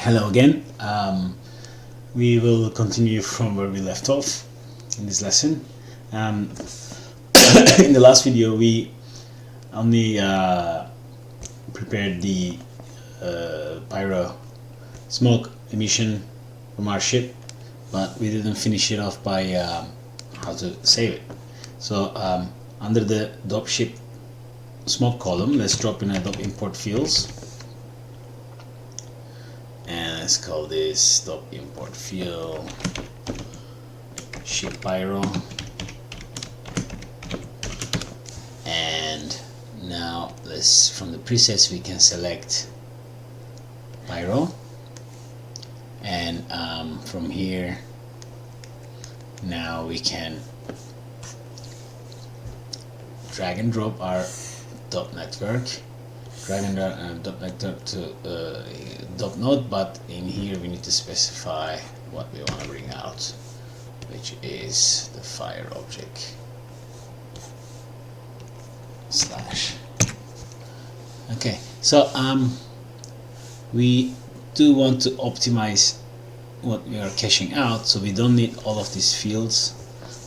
Hello again. We will continue from where we left off in this lesson. In the last video we only prepared the pyro smoke emission from our ship, but we didn't finish it off by how to save it. So under the DOP ship smoke column, let's drop in a DOP import fields, and let's call this DOP import field ship pyro. And now let's, from the presets we can select pyro, and from here now we can drag and drop our DOP network, drag and drop DOP network to DOP node, but in here we need to specify what we want to bring out, which is the fire object slash. Okay, so we do want to optimize what we are caching out, so we don't need all of these fields,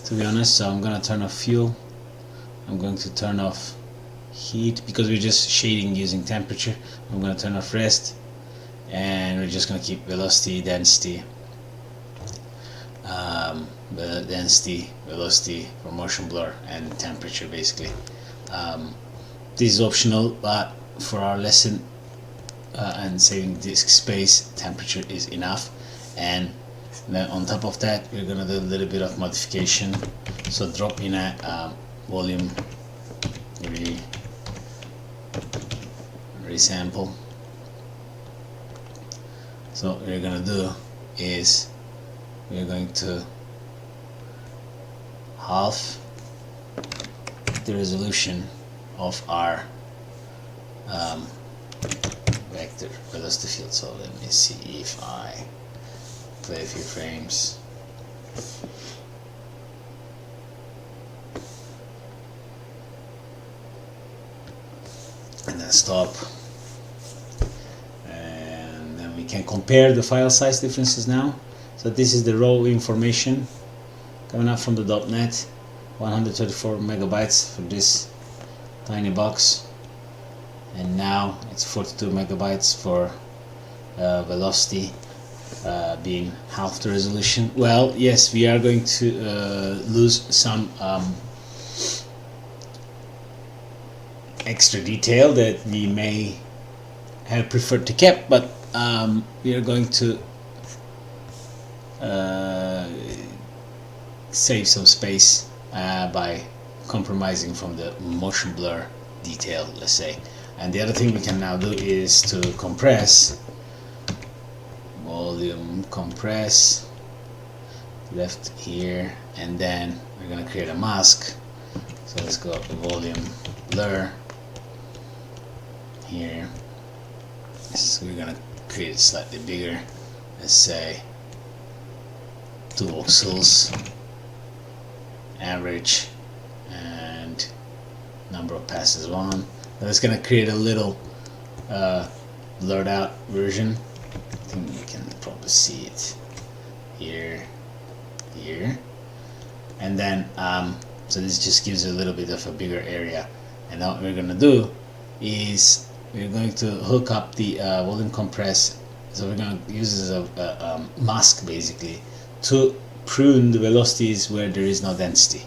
to be honest. So I'm gonna turn off fuel, I'm going to turn off heat because we're just shading using temperature. I'm going to turn off rest, and we're just going to keep velocity, density, velocity for motion blur, and temperature basically. This is optional, but for our lesson and saving disk space, temperature is enough. And then on top of that we're going to do a little bit of modification, so drop in a volume resample. So what we're going to do is we're going to half the resolution of our vector velocity field. So let me see if I play a few frames. And then stop, and then we can compare the file size differences now. So this is the raw information coming up from the .NET, 134 megabytes for this tiny box, and now it's 42 megabytes for velocity, being half the resolution. Well, yes, we are going to lose some extra detail that we may have preferred to keep, but we are going to save some space by compromising from the motion blur detail, let's say. And the other thing we can now do is to compress, volume compress, left here, and then we're going to create a mask. So let's go up to volume blur here. So we're gonna create it slightly bigger, let's say 2 voxels, average, and number of passes 1. But it's gonna create a little blurred out version. I think you can probably see it here, and then so this just gives a little bit of a bigger area. And now what we're gonna do is we're going to hook up the volume compress. So we're going to use this as a mask basically to prune the velocities where there is no density,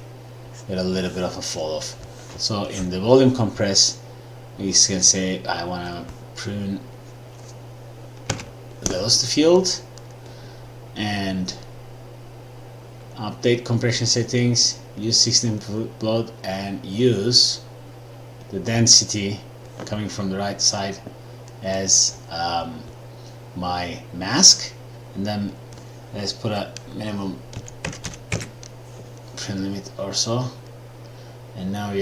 with a little bit of a fall off. So in the volume compress we can say I want to prune the velocity field, and update compression settings, use 16 float, and use the density coming from the right side as my mask. And then let's put a minimum print limit or so, and now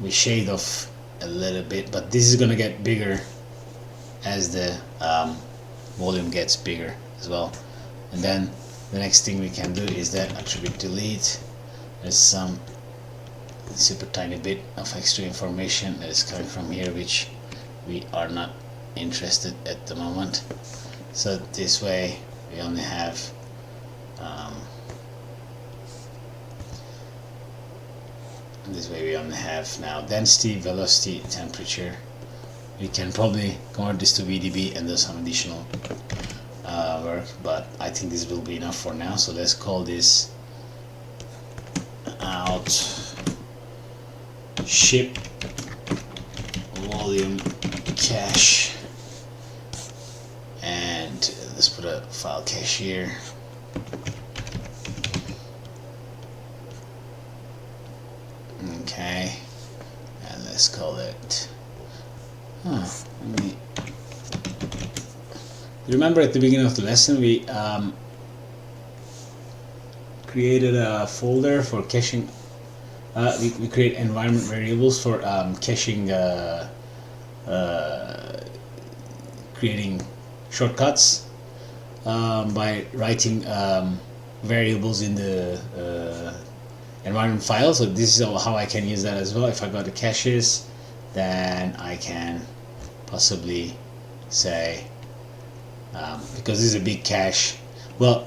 we shade off a little bit, but this is gonna get bigger as the volume gets bigger as well. And then the next thing we can do is that attribute delete. There's some super tiny bit of extra information that is coming from here which we are not interested at the moment. So this way we only have now density, velocity, temperature. We can probably convert this to VDB and do some additional work, but I think this will be enough for now. So let's call this out ship volume cache, and let's put a file cache here. Okay, and let's call it remember at the beginning of the lesson we created a folder for caching. We create environment variables for caching, creating shortcuts by writing variables in the environment file. So this is how I can use that as well. If I go to caches, then I can possibly say, because this is a big cache, well,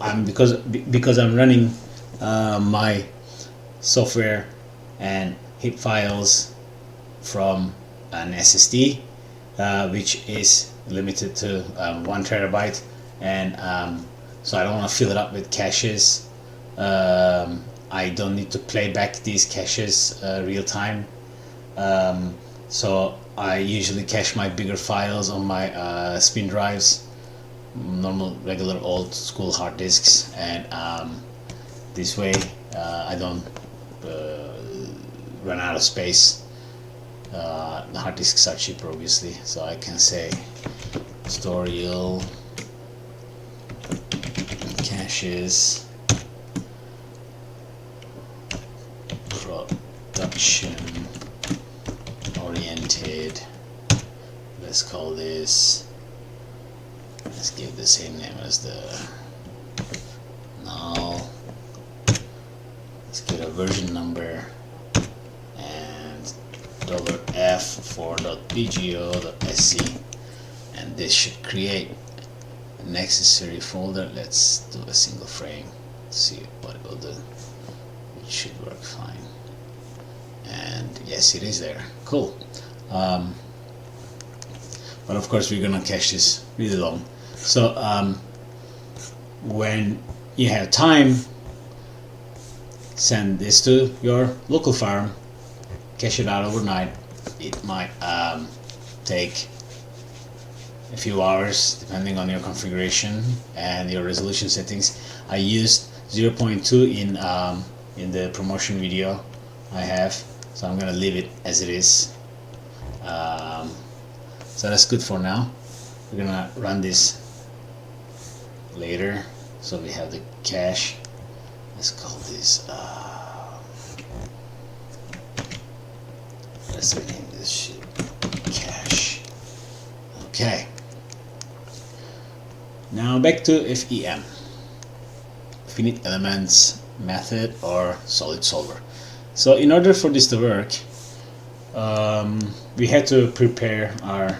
because I'm running my software and HIP files from an SSD, which is limited to 1 terabyte, and so I don't want to fill it up with caches. I don't need to play back these caches real time, so I usually cache my bigger files on my spin drives, normal regular old school hard disks, and this way I don't run out of space. The hard disks are cheaper obviously, so I can say tutorial caches production oriented. Let's call this, let's give the same name as the null. Let's get a version number and $f4.pgo.sc, and this should create a necessary folder. Let's do a single frame, see what it will do. It should work fine, and yes, it is there. Cool. But of course we're gonna cache this really long, so when you have time, send this to your local farm, cache it out overnight. It might take a few hours depending on your configuration and your resolution settings. I used 0.2 in the promotion video I have, so I'm gonna leave it as it is. So that's good for now. We're gonna run this later, so we have the cache. Let's call this let's rename this shit cache. Okay, now back to FEM, finite elements method or solid solver. So in order for this to work, we had to prepare our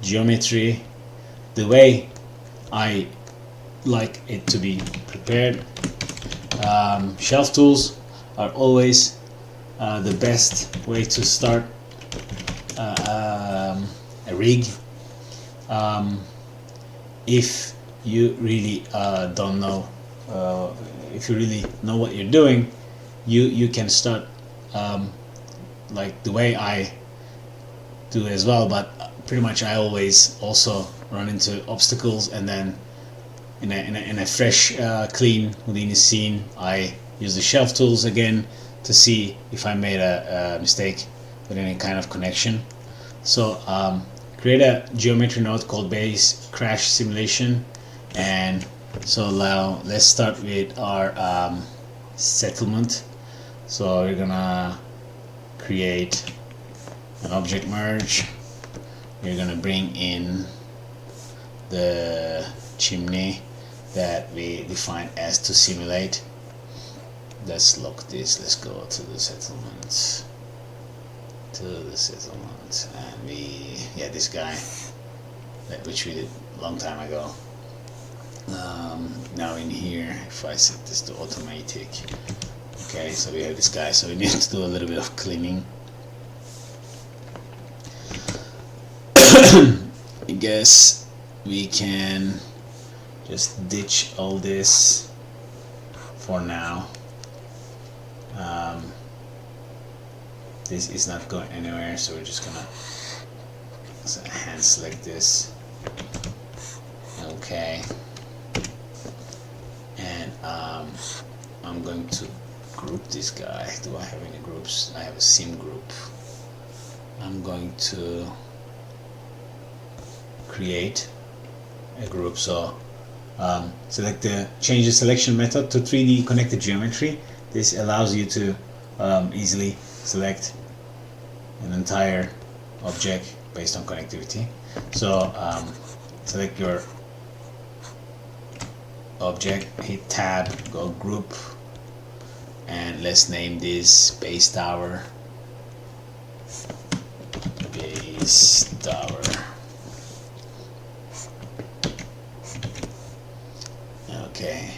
geometry the way I like it to be prepared. Shelf tools are always the best way to start a rig. If you really don't know, if you really know what you're doing, you can start like the way I do as well, but pretty much I always also run into obstacles, and then in a fresh clean Houdini scene I use the shelf tools again to see if I made a mistake with any kind of connection. So create a geometry node called base crash simulation, and so now let's start with our settlement. So we're gonna create an object merge. We're gonna bring in the chimney that we define as to simulate. Let's lock this. Let's go to the settlement, and we, yeah, this guy. which we did a long time ago. Now in here, if I set this to automatic, okay, so we have this guy, so we need to do a little bit of cleaning. I guess we can just ditch all this for now. This is not going anywhere, so we're just gonna hand select this. Okay, and I'm going to group this guy. Do I have any groups? I have a sim group. I'm going to create a group. So change the selection method to 3D connected geometry. This allows you to easily select an entire object based on connectivity. So select your object, hit tab, go group, and let's name this base tower. Base tower. Okay,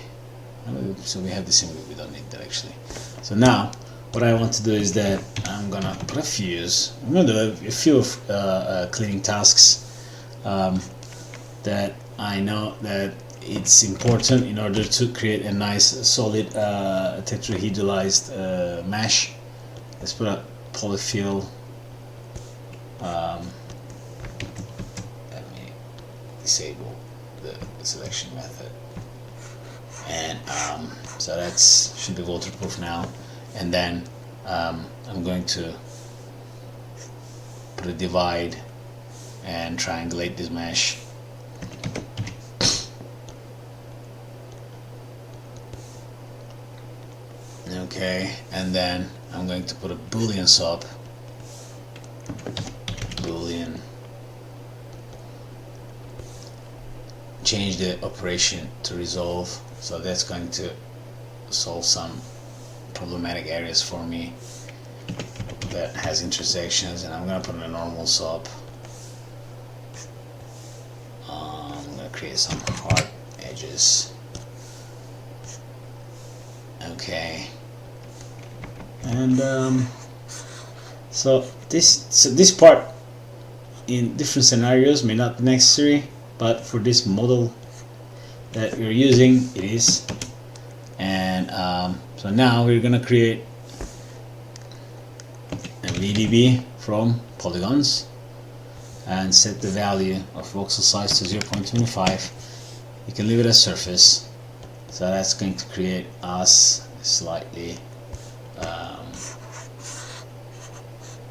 so we have the symbol, we don't need that actually. So now what I want to do is that I'm gonna put a fuse. I'm gonna do a few cleaning tasks that I know that it's important in order to create a nice solid tetrahedralized mesh. Let's put a polyfill. Let me disable the selection method, and so that's should be waterproof now. And then I'm going to put a divide and triangulate this mesh. Okay, and then I'm going to put a Boolean sub. Boolean. Change the operation to resolve. So that's going to solve some problematic areas for me that has intersections, and I'm going to put in a normal sub. I'm going to create some hard edges. Okay, and so this part in different scenarios may not be necessary, but for this model that we're using, it is. And so now we're gonna create a VDB from polygons and set the value of voxel size to 0.25. You can leave it as surface, so that's going to create us a slightly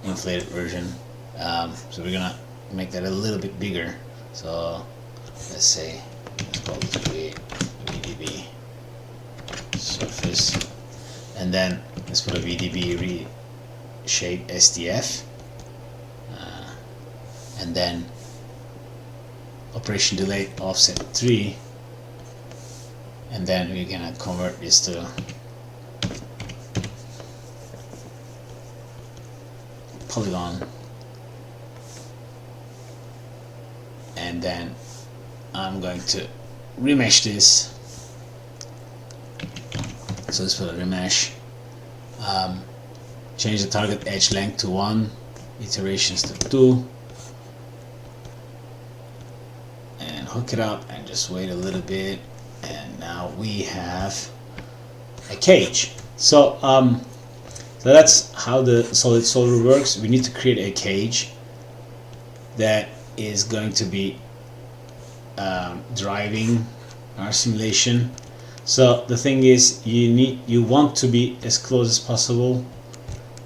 inflated version. So we're gonna make that a little bit bigger. So let's say let's call this create VDB surface, and then let's put a VDB reshape SDF, and then operation delay offset 3, and then we're gonna convert this to polygon, and then I'm going to remesh this. So let's put a remesh. Change the target edge length to 1, iterations to 2, and hook it up and just wait a little bit, and now we have a cage. So so that's how the solid solder works. We need to create a cage that is going to be driving our simulation. So the thing is, you want to be as close as possible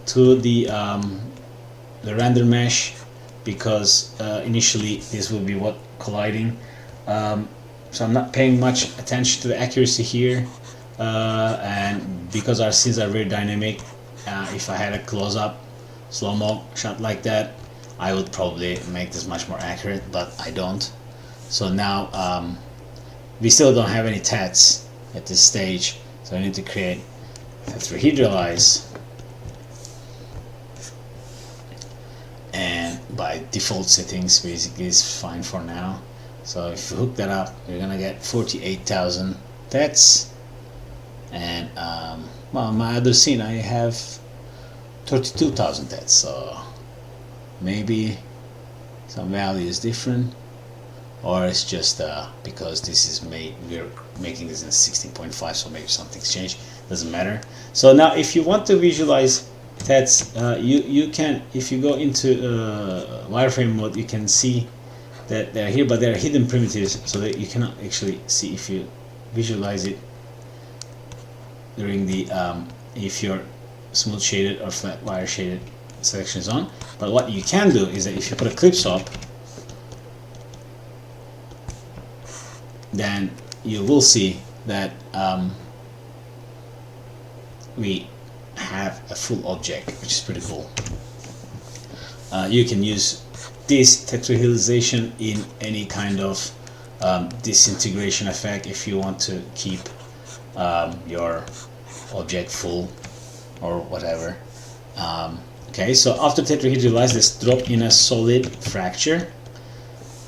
to the render mesh, because initially this will be what colliding. So I'm not paying much attention to the accuracy here, and because our scenes are very dynamic, if I had a close-up slow-mo shot like that, I would probably make this much more accurate, but I don't. So now we still don't have any tats at this stage, so I need to create tetrahedralize, and by default settings basically is fine for now. So if you hook that up, you're gonna get 48,000 TETs, and well, my other scene I have 32,000 TETs, so maybe some value is different, or it's just because this is we're making this in 16.5, so maybe something's changed. Doesn't matter. So now if you want to visualize TETs, you can, if you go into wireframe mode, you can see that they're here, but they're hidden primitives, so that you cannot actually see if you visualize it during the if your smooth shaded or flat wire shaded selection is on. But what you can do is that if you put a clip swap, then you will see that we have a full object, which is pretty cool. You can use this tetrahedralization in any kind of disintegration effect if you want to keep your object full or whatever. Okay, so after tetrahedralize, let's drop in a solid fracture.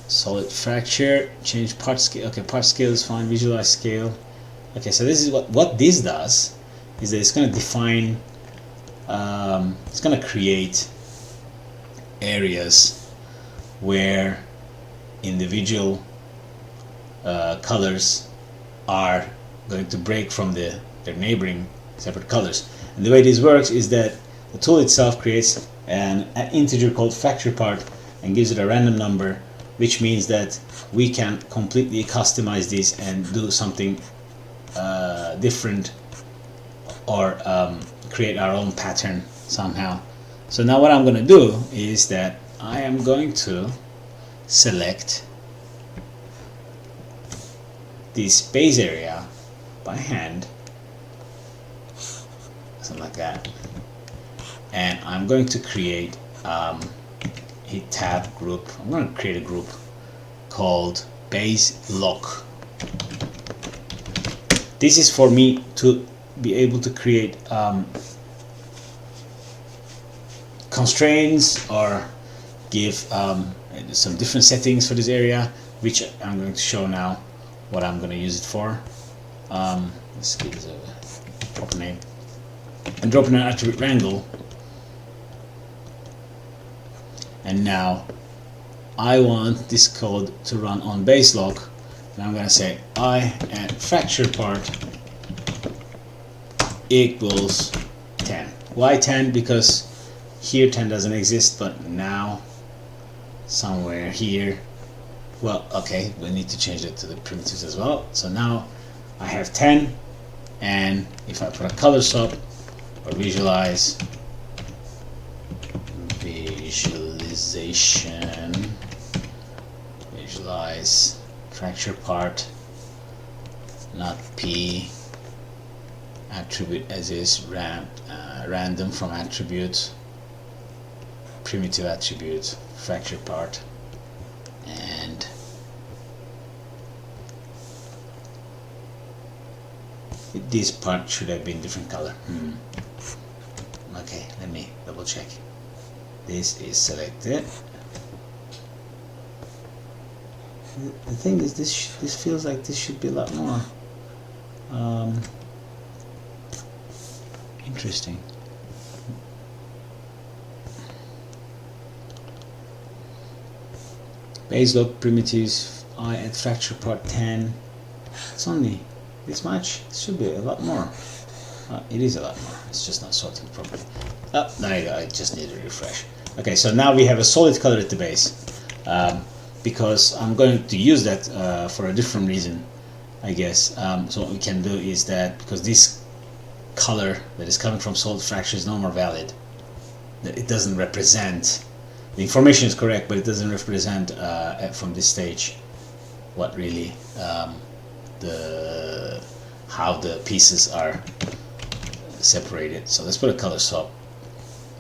Solid fracture, change part scale. Okay, part scale is fine. Visualize scale. Okay, so this is what this does, is that it's going to define, it's going to create areas where individual colors are going to break from their neighboring separate colors. And the way this works is that the tool itself creates an integer called fracture part and gives it a random number, which means that we can completely customize this and do something different, or create our own pattern somehow. So now what I'm going to do is that I am going to select this base area by hand, something like that, and I'm going to create hit tab group. I'm going to create a group called base lock. This is for me to be able to create constraints or give some different settings for this area, which I'm going to show now what I'm going to use it for. Let's give it a proper name and drop in an attribute wrangle. And now I want this code to run on base lock, and I'm going to say I and fracture part equals 10. Why 10? Because here 10 doesn't exist, but now somewhere here, well, okay, we need to change it to the primitives as well. So now I have 10, and if I put a color swap or visualization, visualize fracture part, not P, attribute as is, random from attribute, primitive attribute, fracture part, and this part should have been different color. Okay, let me double check. This is selected. The thing is, this feels like this should be a lot more interesting. Base lock primitives, I at fracture part 10. It's only this much. It should be a lot more. It is a lot more. It's just not sorted properly. Oh, there you go. I just need to refresh. Okay, so now we have a solid color at the base, because I'm going to use that for a different reason, I guess. So what we can do is that, because this color that is coming from solid fracture is no more valid, that it doesn't represent, the information is correct, but it doesn't represent from this stage what really how the pieces are separated. So let's put a color swap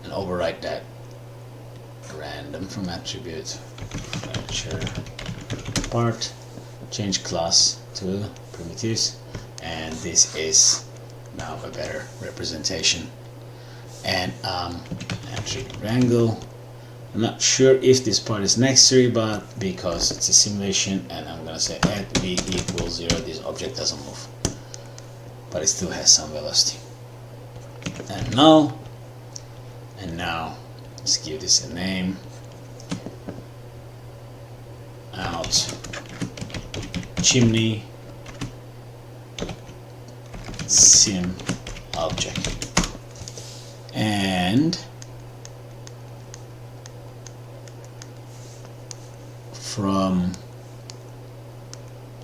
and overwrite that. Random from attribute, fracture part, change class to primitives, and this is now a better representation. And attribute wrangle, I'm not sure if this part is necessary, but because it's a simulation and I'm gonna say at v equals 0, this object doesn't move, but it still has some velocity. And now let's give this a name. Out chimney sim object. And from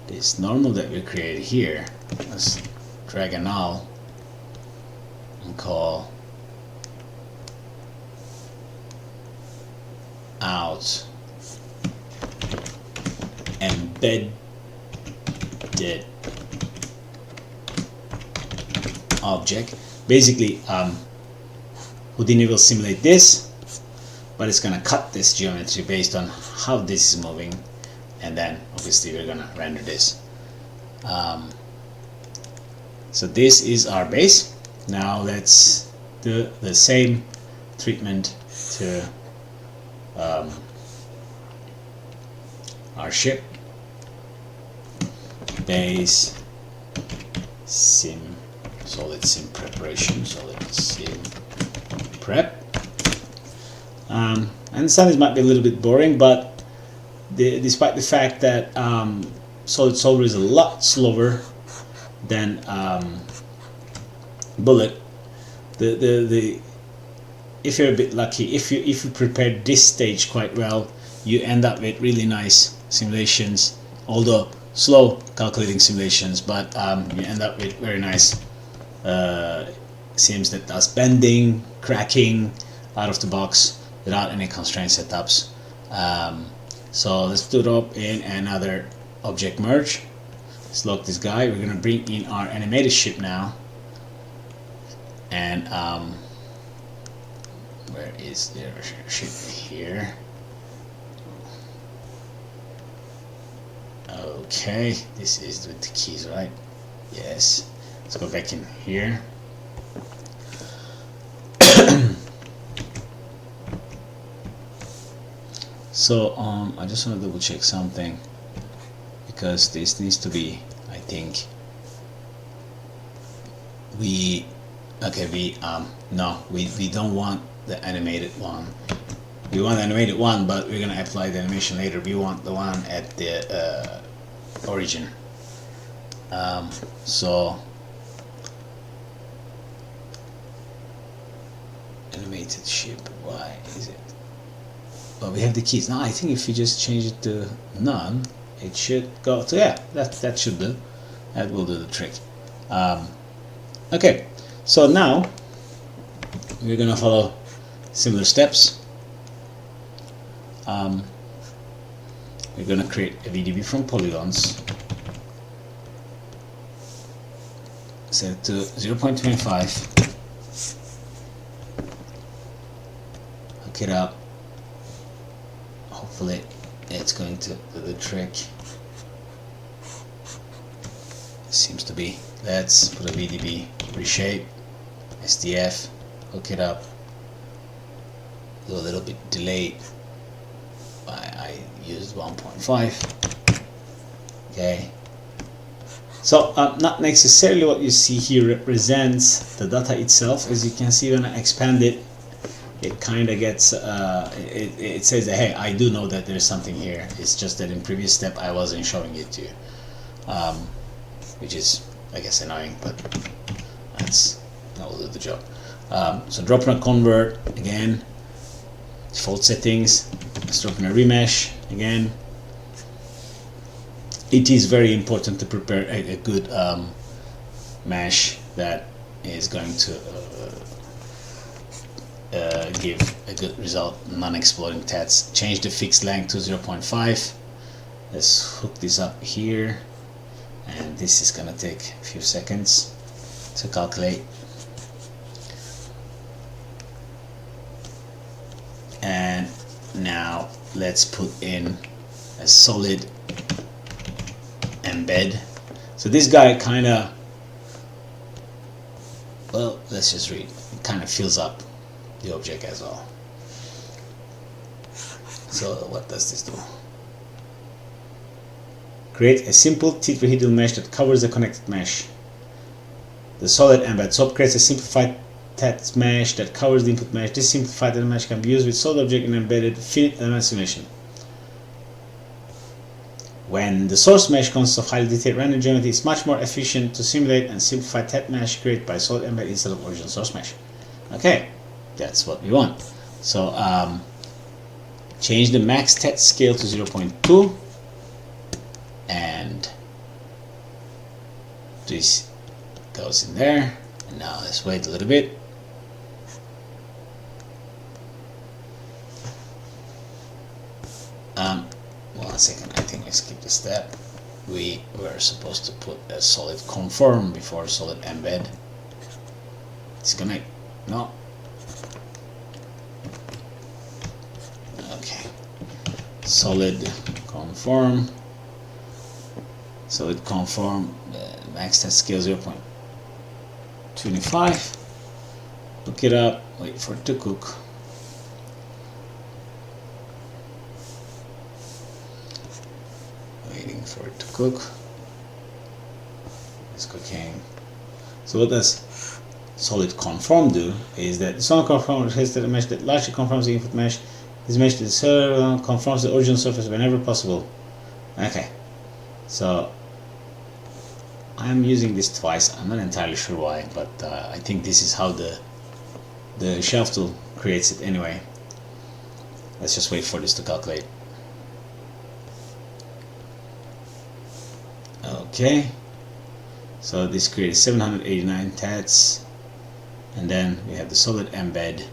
this normal that we created here, let's drag a null and call out embedded object. Basically, Houdini will simulate this, but it's gonna cut this geometry based on how this is moving, and then obviously we're gonna render this. So this is our base. Now let's do the same treatment to our ship. Base sim solid sim preparation, solid sim prep. I understand this might be a little bit boring, but despite the fact that Solid Solver is a lot slower than Bullet, if you're a bit lucky, if you prepare this stage quite well, you end up with really nice simulations, although slow calculating simulations, but you end up with very nice sims that does bending, cracking out of the box without any constraint setups. So let's drop in another object merge. Let's lock this guy. We're gonna bring in our animated ship now, and where is their ship? Here. Okay, this is with the keys, right? Yes. Let's go back in here. So I just want to double check something, because this needs to be, I think, we don't want the animated one. We want the animated one, but we're gonna apply the animation later. We want the one at the origin. So animated ship, why is it? Well, we have the keys. Now I think if you just change it to none, it should go to, yeah, that should do. That will do the trick. Okay, so now we're gonna follow similar steps. We're gonna create a VDB from polygons, set it to 0.25, hook it up. Hopefully it's going to do the trick. Seems to be. Let's put a VDB, reshape, SDF, hook it up, do a little bit delayed. I used 1.5. Okay. So not necessarily what you see here represents the data itself. As you can see, when I expand it, it kind of gets, it says that, hey, I do know that there's something here. It's just that in previous step I wasn't showing it to you, which is, I guess, annoying, but that will do the job. So drop in a convert again, default settings. Let's drop in a remesh again. It is very important to prepare a good mesh that is going to give a good result, non-exploding tats. Change the fixed length to 0.5. Let's hook this up here, and this is gonna take a few seconds to calculate. And now let's put in a solid embed. So this guy kind of, well, let's just read. It kind of fills up the object as well. So what does this do? Create a simple tetrahedral mesh that covers the connected mesh. The solid embed SOP creates a simplified TET mesh that covers the input mesh. This simplified mesh can be used with solid object and embedded finite element simulation. When the source mesh consists of highly detailed random geometry, it's much more efficient to simulate and simplify TET mesh created by solid embed instead of original source mesh. Okay, that's what we want. So change the max TET scale to 0.2, and this goes in there. And now let's wait a little bit. One second, I think I skipped a step. We were supposed to put a solid conform before solid embed. Disconnect. No. Okay. Solid conform. Solid conform. Max test scale 0.25. Look it up. Wait for it to cook. For it to cook. It's cooking. So what does solid conform do is that the solid conform has the mesh that largely conforms the input mesh. This mesh that conforms the original surface whenever possible. Okay, so I'm using this twice. I'm not entirely sure why, but I think this is how the shelf tool creates it anyway. Let's just wait for this to calculate. Okay, so this creates 789 TETs, and then we have the solid embed,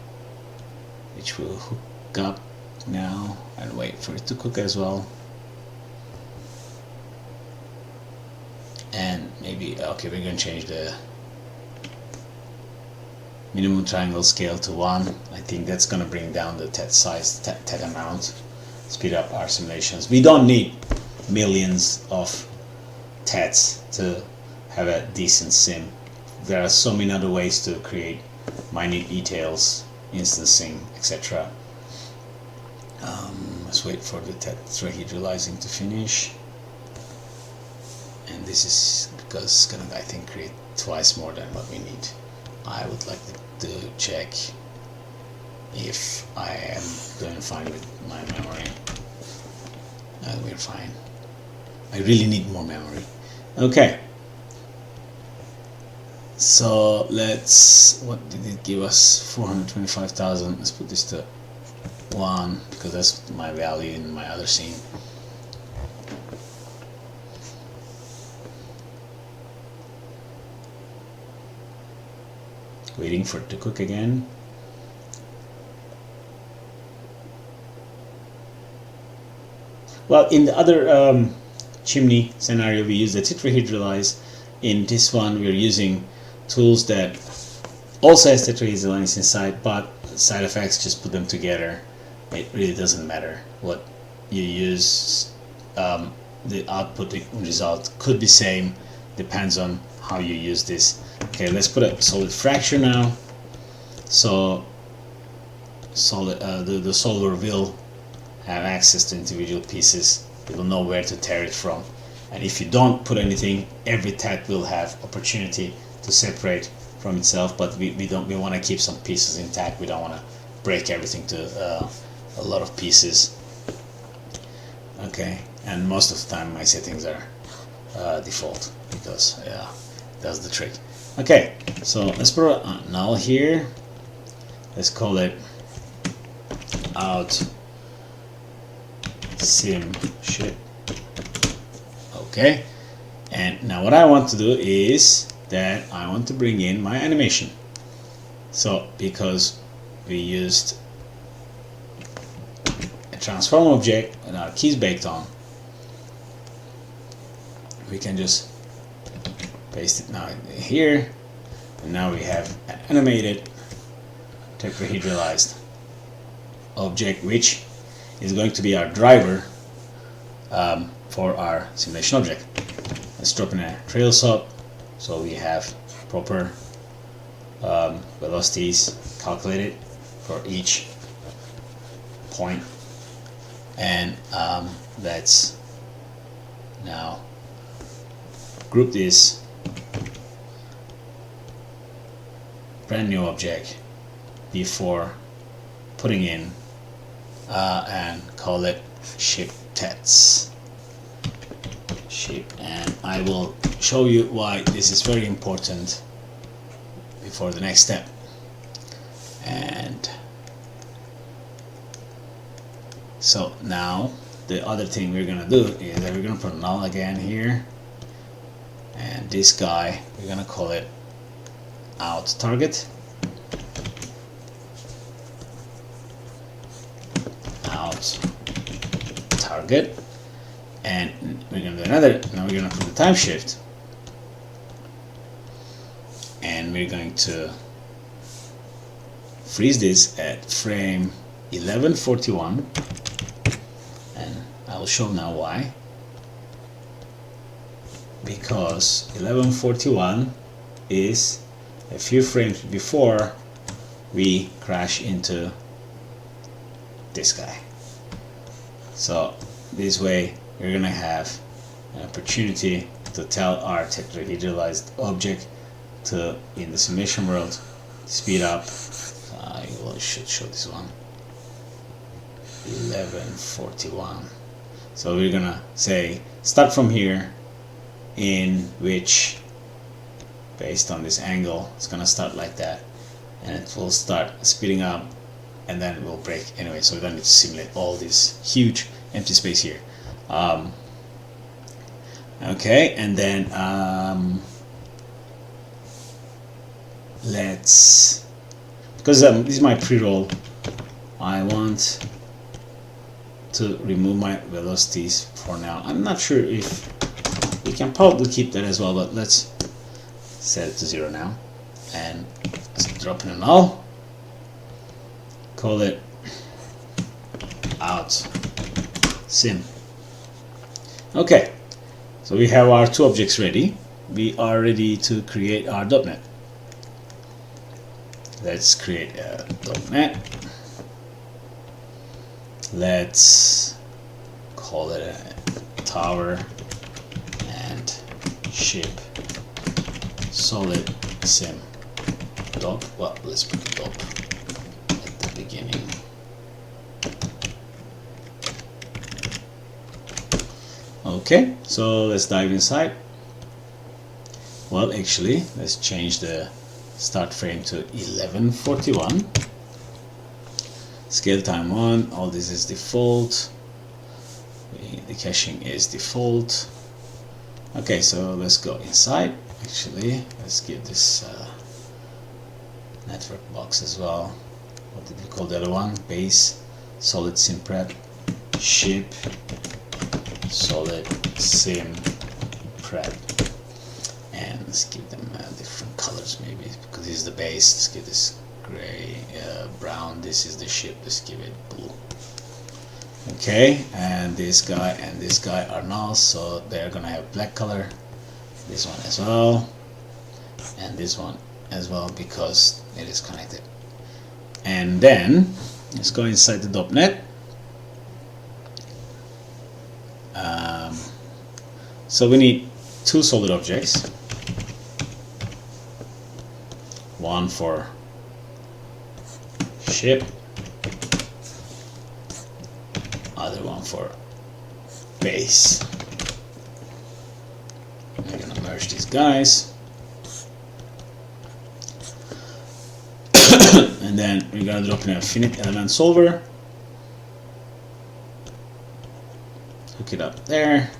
which will hook up now and wait for it to cook as well. And maybe, okay, we're going to change the minimum triangle scale to 1. I think that's going to bring down the TET size, TET amount, speed up our simulations. We don't need millions of TETs to have a decent sim. There are so many other ways to create minute details, instancing, etc. Let's wait for the tetrahedralizing to finish. And this is because it's gonna, I think, create twice more than what we need. I would like to check if I am doing fine with my memory. And we're fine. I really need more memory. Okay. So let's, what did it give us? 425,000. Let's put this to 1 because that's my value in my other scene. Waiting for it to cook again. Well, in the other chimney scenario we use the tetrahedralize. In this one we're using tools that also has tetrahedralize inside, but side effects just put them together. It really doesn't matter what you use. The output, the result could be same, depends on how you use this. Okay, let's put a solid fracture now. So solid, the solver will have access to individual pieces. You will know where to tear it from, and if you don't put anything, every TET will have opportunity to separate from itself. But we want to keep some pieces intact. We don't want to break everything to a lot of pieces. Okay, and most of the time my settings are default because yeah, that's the trick. Okay, so let's put a null here. Let's call it out sim shit. Okay, and now what I want to do is that I want to bring in my animation. So because we used a transform object and our keys baked on, we can just paste it now here, and now we have an animated tetrahedralized object, which is going to be our driver for our simulation object. Let's drop in a trail sub so we have proper velocities calculated for each point. and let's now group this brand new object before putting in and call it shape tests shape, and I will show you why this is very important before the next step. And so now the other thing we're gonna do is that we're gonna put null again here, and this guy we're gonna call it out target, out target, and we're gonna do another. Now we're gonna put the time shift, and we're going to freeze this at frame 1141, and I will show now why. Because 1141 is a few frames before we crash into this guy. So this way we're gonna have an opportunity to tell our tetrahedralized object to, in the simulation world, speed up. I should show this one, 1141. So we're gonna say start from here, in which based on this angle it's gonna start like that, and it will start speeding up, and then it will break anyway, so we don't need to simulate all this huge empty space here. Okay, and then let's, because this is my pre-roll, I want to remove my velocities for now. I'm not sure if we can probably keep that as well, but let's set it to 0 now, and let's drop in a null, call it out sim. Okay, so we have our two objects ready. We are ready to create our .NET. Let's create a .NET. Let's call it a tower and ship solid sim dop. Well, let's put the dop at the beginning. Okay, so let's dive inside. Well, actually, let's change the start frame to 1141. Scale time 1. All this is default. The caching is default. Okay, so let's go inside. Actually, let's give this network box as well. What did we call the other one? Base solid sim prep ship solid sim prep, and let's give them different colors maybe, because this is the base. Let's give this gray, brown. This is the ship. Let's give it blue. Okay, and this guy are null, so they're gonna have black color. This one as well, and this one as well, because it is connected. And then let's go inside the .NET. So we need two solid objects, one for ship, other one for base. I'm gonna merge these guys, and then we're gonna drop in a finite element solver, hook it up there.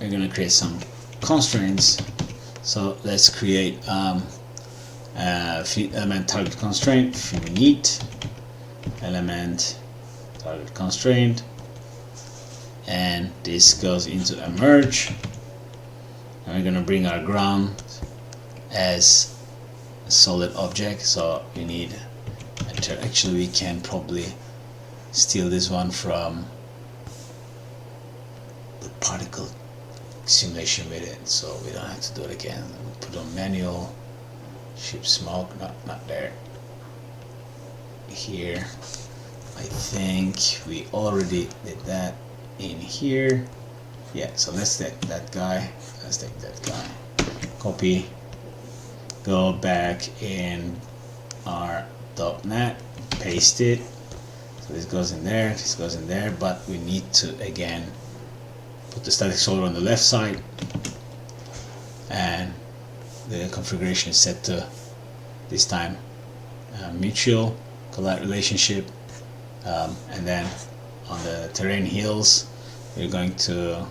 We're gonna create some constraints. So let's create finite element target constraint, finite element target constraint, and this goes into a merge, and we're gonna bring our ground as a solid object. So we need actually we can probably steal this one from the particle simulation with it, so we don't have to do it again. We'll put on manual ship smoke, not there, here. I think we already did that in here. Yeah, so let's take that guy. Let's take that guy. Copy. Go back in our .NET. Paste it. So this goes in there. This goes in there. But we need to again put the static solver on the left side, and the configuration is set to this time mutual collide relationship, and then on the terrain hills we're going to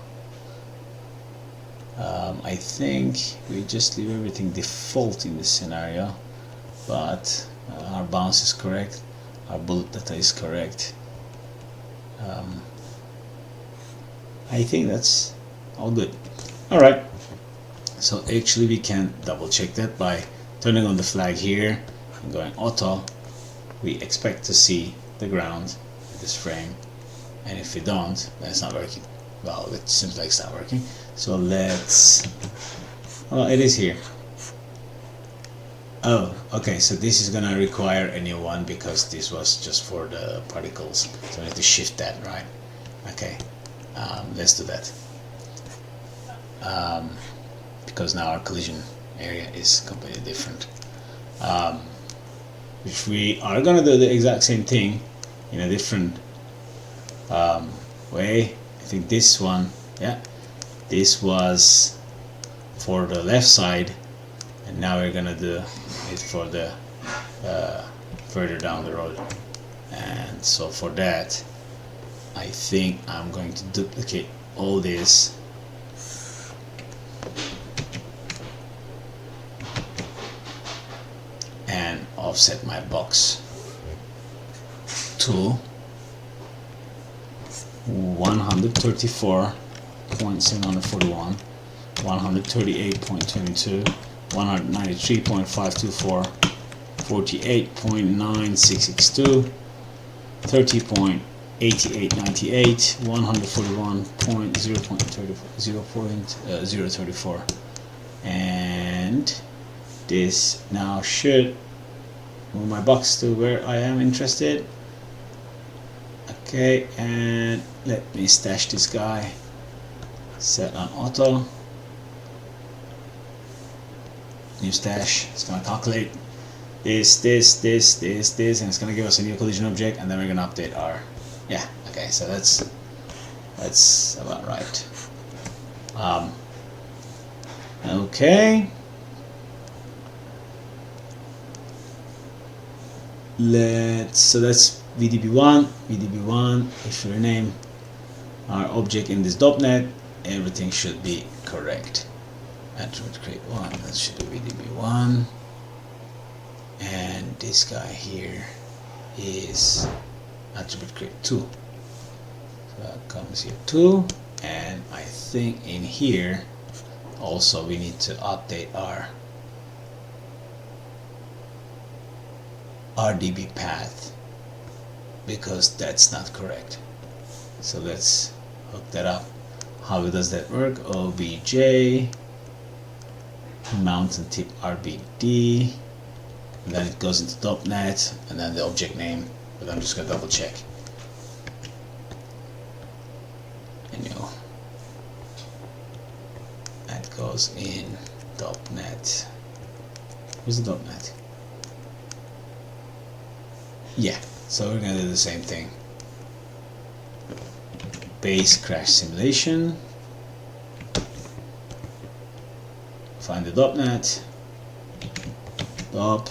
I think we just leave everything default in this scenario, but our bounce is correct, our bullet data is correct. I think that's all good. Alright, so actually we can double check that by turning on the flag here and going auto. We expect to see the ground with this frame, and if we don't, then it's not working. Well, it seems like it's not working, so let's, well, it is here. Oh, okay, so this is gonna require a new one because this was just for the particles, so we need to shift that, right? Okay, let's do that, because now our collision area is completely different. If we are gonna do the exact same thing in a different way, I think this one, yeah, this was for the left side, and now we're gonna do it for the further down the road. And so for that, I think I'm going to duplicate all this and offset my box to 134.741, 138.22, 193.524, 48.9662, 30.8898, 141.034, and this now should move my box to where I am interested. Okay, and let me stash this guy, set on auto, new stash. It's gonna calculate this, and it's gonna give us a new collision object, and then we're gonna update our, yeah, okay, so that's about right. Okay, so that's VDB1. If we rename our object in this .NET, everything should be correct. Attribute create 1, that should be VDB1, and this guy here is attribute create 2, so that comes here 2, and I think in here also we need to update our RDB path, because that's not correct. So let's hook that up. How does that work? OBJ mountain tip RBD, and then it goes into .NET, and then the object name, but I'm just gonna double check. And that goes in .NET. Where's the .NET? Yeah, so we're gonna do the same thing. Base crash simulation. Find the .NET. Up.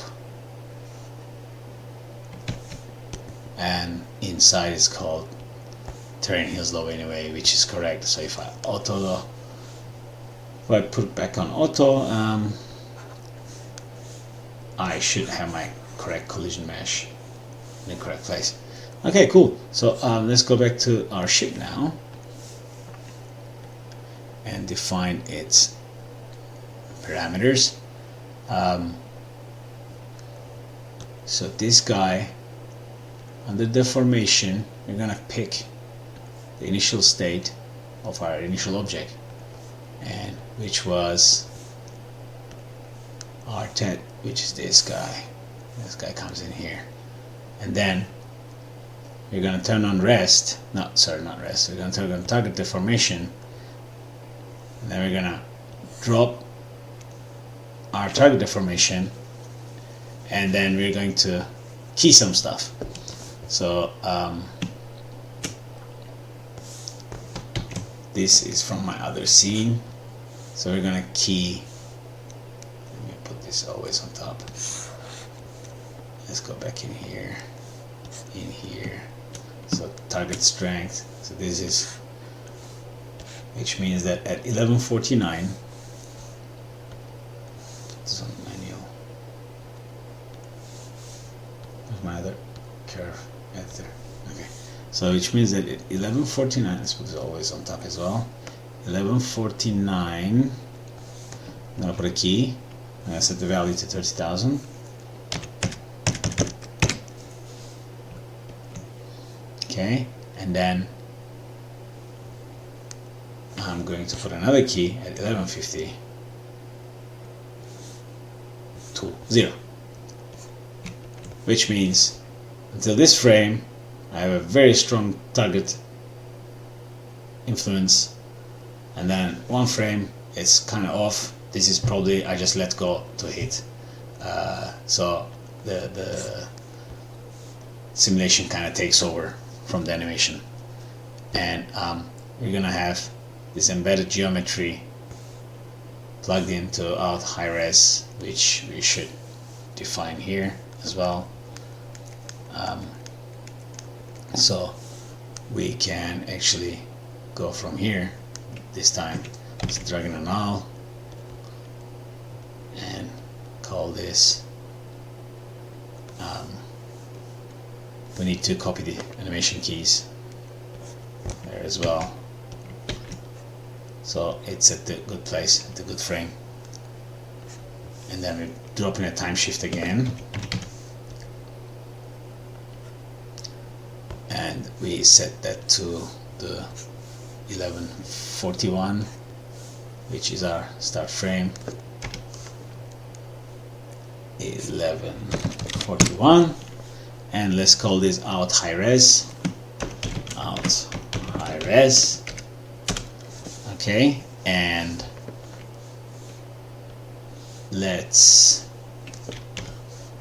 And inside is called terrain hills low anyway, which is correct. So if I put it back on auto, I should have my correct collision mesh in the correct place. Okay, cool. So let's go back to our ship now and define its parameters. So this guy, under deformation, we're gonna pick the initial state of our initial object, and which was R10, which is this guy. This guy comes in here, and then we're going to turn on rest. No, sorry, not rest. We're going to turn on target deformation, and then we're going to drop our target deformation, and then we're going to key some stuff. So this is from my other scene, so we're gonna key. Let me put this always on top. Let's go back in here, so target strength. So this is, which means that at 11:49, this on manual. Where's my other curve? Right there. Okay. So which means that at 11:49, let's put this always on top as well. 11:49. I'm gonna put a key. I'm gonna set the value to 30,000. Okay, and then I'm going to put another key at 11:50. 0, which means until this frame I have a very strong target influence, and then one frame it's kind of off. This is probably I just let go to hit, so the simulation kind of takes over from the animation, and we're gonna have this embedded geometry plugged into out high res, which we should define here as well. So we can actually go from here this time. Let's drag in a null and call this. We need to copy the animation keys there as well, so it's at the good place, at the good frame. And then we drop in a time shift again, and we set that to the 11:41, which is our start frame. 11:41, and let's call this out high res. Out high res. Okay, and let's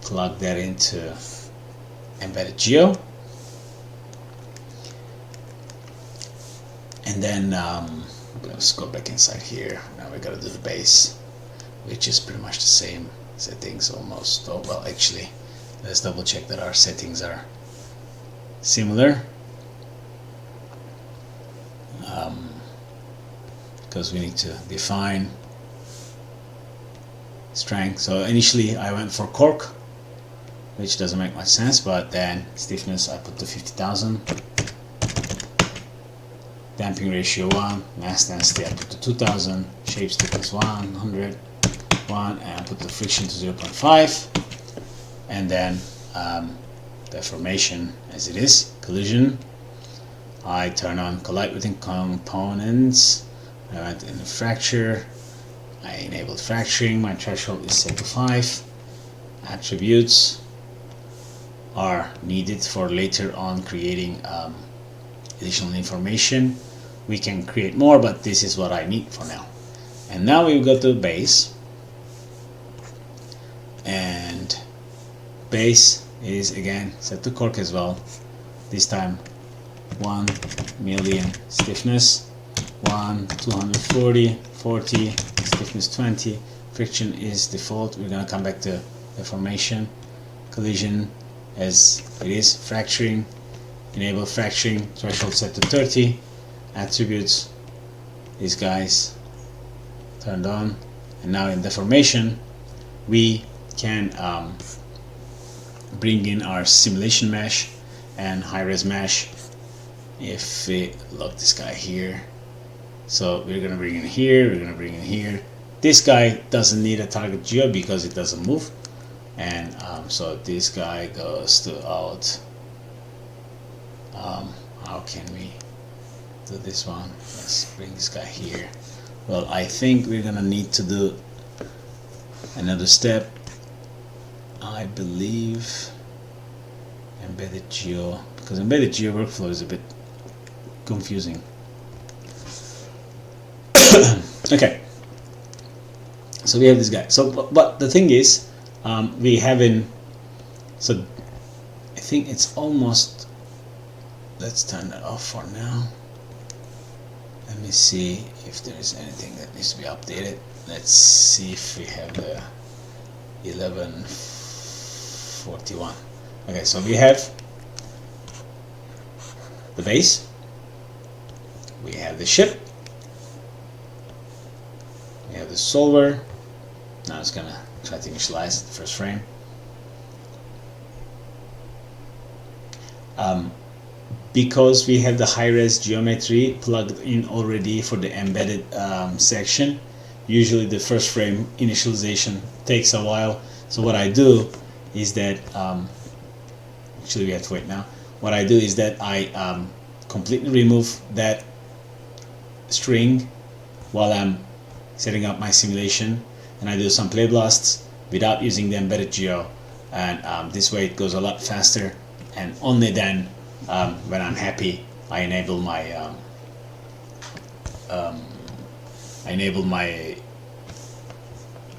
plug that into embedded geo, and then let's go back inside here. Now we gotta do the base, which is pretty much the same settings almost. Oh well, actually let's double check that our settings are similar, because we need to define strength. So initially I went for cork, which doesn't make much sense, but then stiffness I put to 50,000, damping ratio 1, mass density I put to 2000, shape stiffness 100, and I put the friction to 0.5, and then deformation as it is, collision. I turn on collide within components. I went in the fracture. I enabled fracturing. My threshold is set to 5. Attributes are needed for later on creating additional information. We can create more, but this is what I need for now. And now we go to base, and base is again set to cork as well. This time 1 million stiffness, 240, 40, stiffness 20, friction is default. We're gonna come back to deformation, collision as it is, fracturing, enable fracturing, threshold set to 30, attributes, these guys turned on, and now in deformation we can bring in our simulation mesh and high-res mesh. If we lock this guy here, so we're gonna bring in here, we're gonna bring in here. This guy doesn't need a target geo because it doesn't move, and so this guy goes to out. How can we do this one? Let's bring this guy here. Well, I think we're gonna need to do another step. I believe embedded geo, because embedded geo workflow is a bit confusing. Okay, so we have this guy. So but the thing is, we haven't, so I think it's almost, let's turn that off for now. Let me see if there is anything that needs to be updated. Let's see if we have the 1141. Okay, so we have the base, we have the ship, we have the solver. Now it's gonna try to initialize the first frame. Because we have the high-res geometry plugged in already for the embedded section, usually the first frame initialization takes a while. So what I do is that, actually we have to wait now. What I do is that I completely remove that string while I'm setting up my simulation, and I do some play blasts without using the embedded geo, and this way it goes a lot faster, and only then when I'm happy I enable my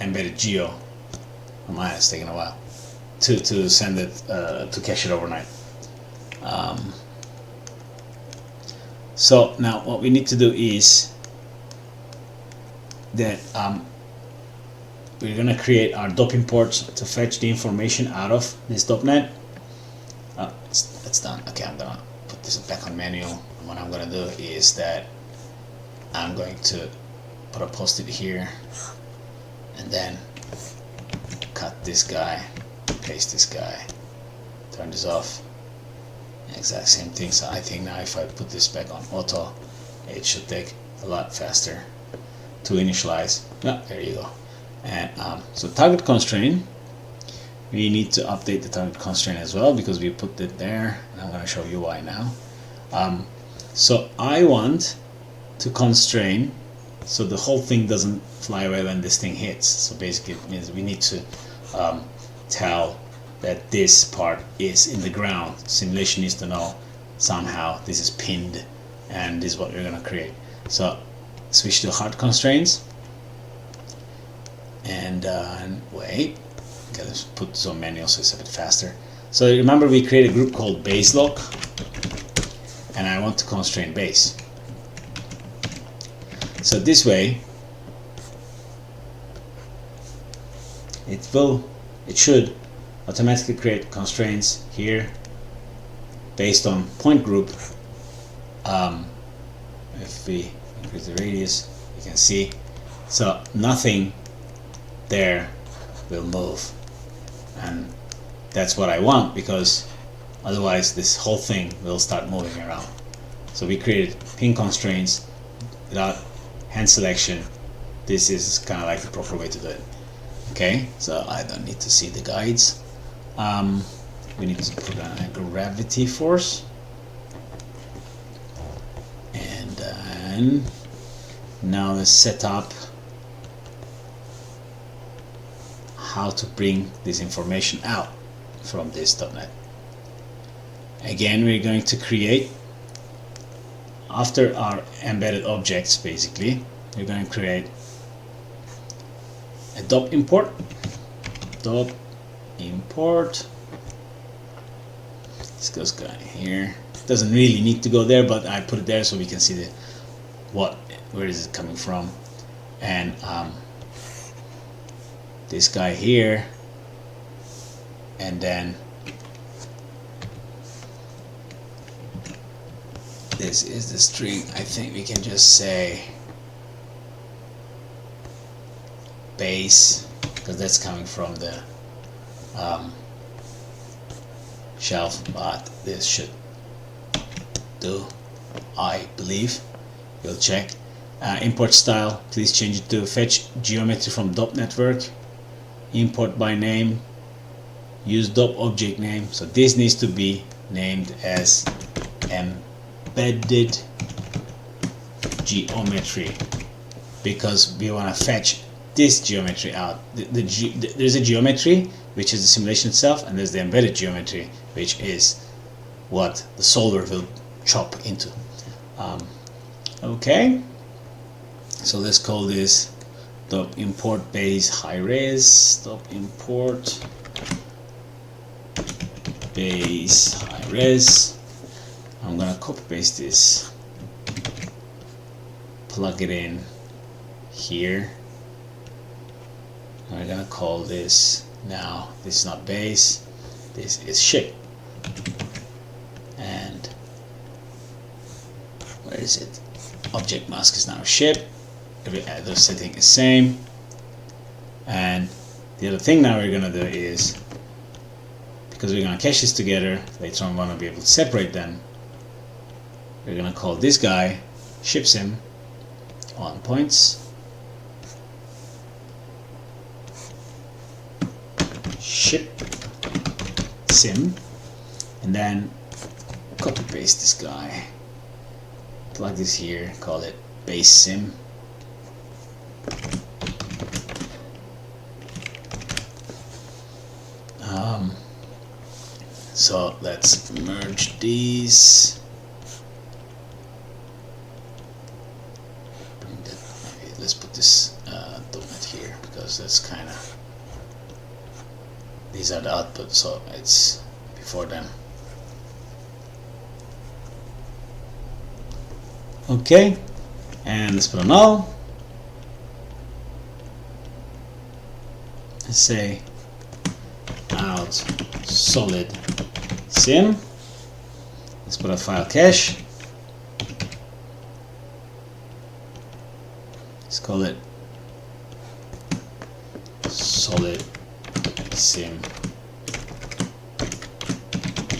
embedded geo. Oh my, it's taking a while to send it to cache it overnight. So now what we need to do is that we're going to create our DOP imports to fetch the information out of this .NET. It's done. Okay, I'm going to put this back on manual. What I'm going to do is that I'm going to put a post-it here and then cut this guy, paste this guy, turn this off. Exact same thing. So I think now if I put this back on auto, it should take a lot faster to initialize. Oh, there you go. And so target constraint, we need to update the target constraint as well because we put it there, and I'm going to show you why now. So I want to constrain so the whole thing doesn't fly away when this thing hits. So basically it means we need to tell that this part is in the ground. Simulation needs to know somehow this is pinned, and this is what we're going to create. So switch to hard constraints, and wait, okay, let's put this on manual so it's a bit faster. So remember we create a group called base lock, and I want to constrain base. So this way it should automatically create constraints here based on point group. If we increase the radius, you can see, so nothing there will move, and that's what I want, because otherwise this whole thing will start moving around. So we created pin constraints without hand selection. This is kind of like the proper way to do it. Okay, so I don't need to see the guides. We need to put a gravity force, and then now let's set up how to bring this information out from this .NET. Again, we're going to create, after our embedded objects, basically we're going to create a DOP import. DOP import, this goes here. It doesn't really need to go there, but I put it there so we can see the where is it coming from. And this guy here, and then this is the string. I think we can just say base, because that's coming from the shelf, but this should do, I believe. You'll check. Import style, please change it to fetch geometry from DOP network. Import by name, use DOP object name. So this needs to be named as embedded geometry, because we want to fetch this geometry out. There's a geometry which is the simulation itself, and there's the embedded geometry which is what the solver will chop into. Okay, so let's call this .import base high res, .import base high res. I'm gonna copy paste this, plug it in here. I'm gonna call this, now this is not base, this is ship. And where is it? Object mask is now ship. Every other setting is same. And the other thing now we're gonna do is, because we're gonna cache this together, later on we wanna be able to separate them, we're gonna call this guy ship sim on points. Ship sim, and then copy paste this guy, plug this here, call it base sim. So let's merge these. Bring that, maybe let's put this .NET here, because that's kind of, these are the output, so it's before them. Okay, and let's put a null. Let's say out solid sim. Let's put a file cache. Let's call it solid sim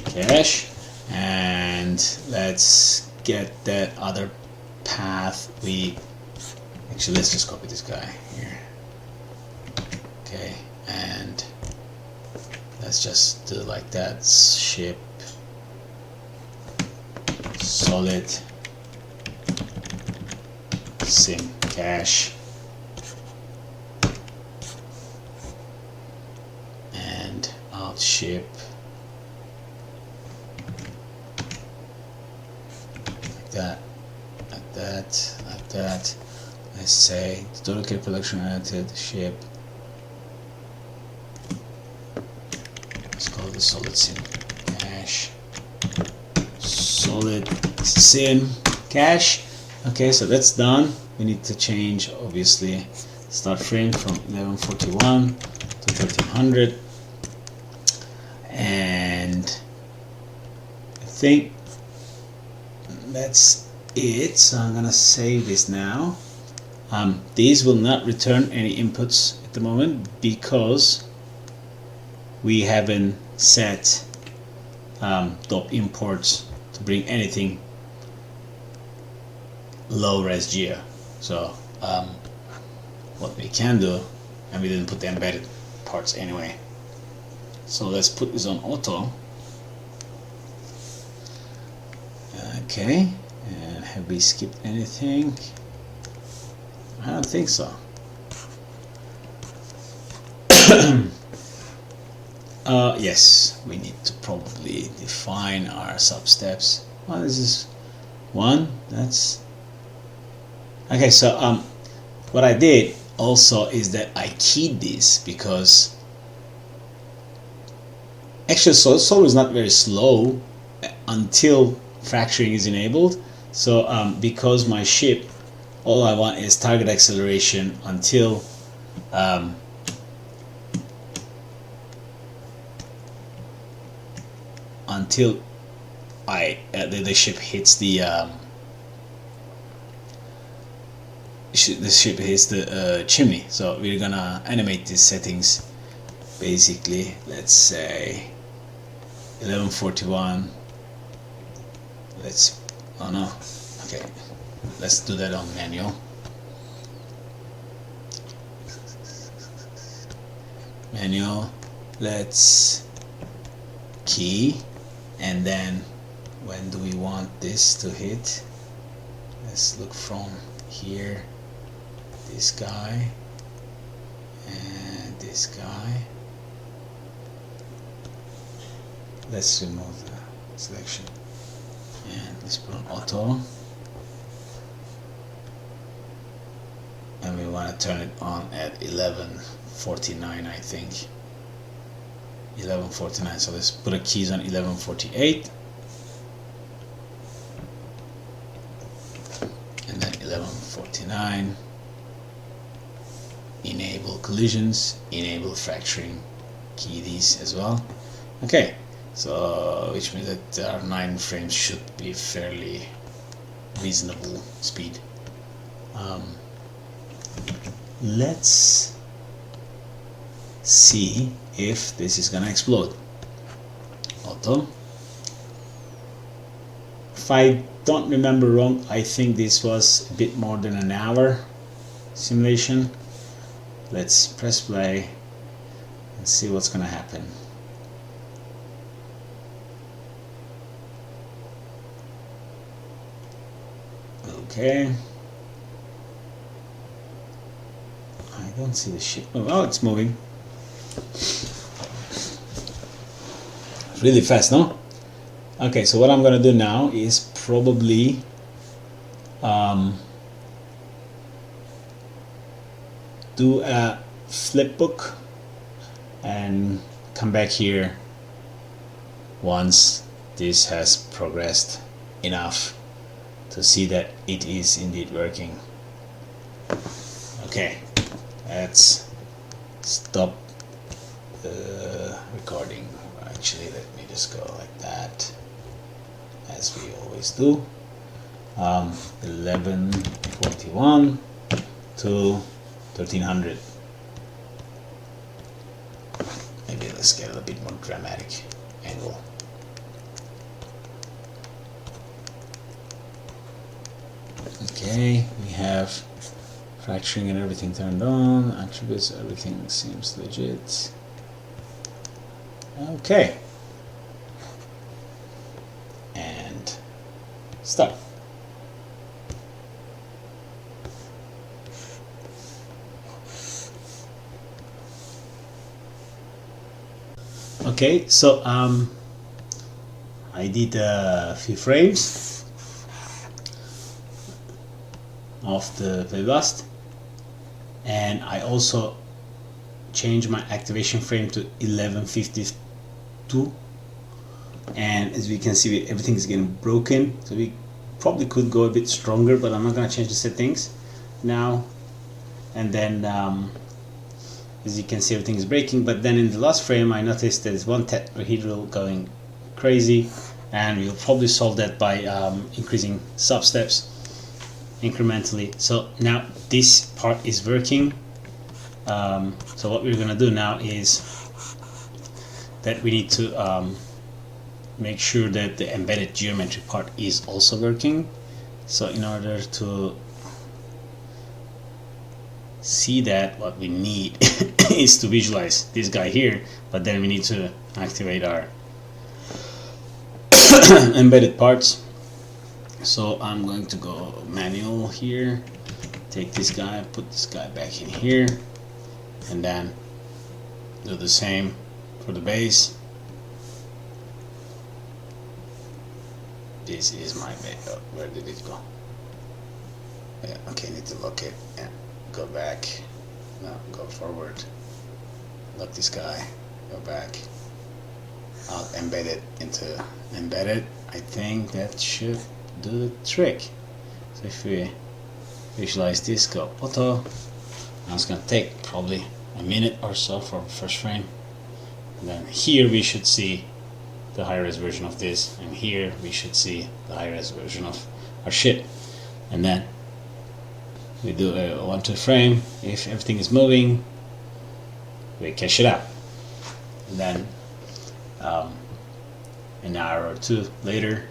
cache, and let's get that other path. Actually, let's just copy this guy here. Okay, and let's just do it like that. Ship solid sim cache, and out ship like that, like that, like that. Let's say total kit production related ship. Let's call this solid sim cache. Solid sim cache. Okay, so that's done. We need to change, obviously, start frame from 1141 to 1300, and I think that's it. So I'm gonna save this now. These will not return any inputs at the moment because we haven't set .imports to bring anything low res geo. So what we can do, and we didn't put the embedded parts anyway, so let's put this on auto. Okay, and have we skipped anything? I don't think so. Yes, we need to probably define our sub-steps. Well, this is one. That's okay. So what I did also is that I keyed this, because actually Solver is not very slow until fracturing is enabled. So because my ship, all I want is target acceleration until the ship hits the chimney. So we're gonna animate these settings. Basically, let's say 1141. Oh no, okay, let's do that on manual. Let's key, and then when do we want this to hit? Let's look from here, this guy and this guy. Let's remove that. selection, and let's put on auto, and we want to turn it on at 11:49, I think. 11:49. So let's put a keys on 11:48, and then 11:49. Enable collisions, enable fracturing. Key these as well. Okay, so which means that our 9 frames should be fairly reasonable speed. Let's see if this is gonna explode. Auto. If I don't remember wrong, I think this was a bit more than an hour simulation. Let's press play and see what's gonna happen. Okay. I don't see the ship. Oh, it's moving. Really fast, no? Okay, so what I'm gonna do now is probably do a flip book and come back here once this has progressed enough to see that it is indeed working. Okay, let's stop the recording. Actually, let me just go like that, as we always do. 11:41 to 1300. Maybe let's get a little bit more dramatic angle. Okay, we have fracturing and everything turned on, attributes, everything seems legit. Okay, and start. Okay, so I did a few frames of the playlist, and I also changed my activation frame to 11:52, and as we can see, everything is getting broken, so we probably could go a bit stronger, but I'm not going to change the settings now. And then as you can see, everything is breaking, but then in the last frame I noticed there's one tetrahedral going crazy, and we'll probably solve that by increasing substeps incrementally. So now this part is working. So what we're gonna do now is that we need to make sure that the embedded geometry part is also working. So in order to see that, what we need is to visualize this guy here, but then we need to activate our embedded parts. So I'm going to go manual here, take this guy, put this guy back in here, and then do the same for the base. This is my base. Oh, where did it go? Yeah, okay, need to lock it. Yeah, go back. No, go forward. Lock this guy. Go back. I'll embed it into embedded. I think that should do the trick. So if we visualize this, go auto. Now it's gonna take probably a minute or so for the first frame. And then here we should see the high-res version of this, and here we should see the high-res version of our ship. And then we do a 1-2 frame. If everything is moving, we cache it out. And then an hour or two later,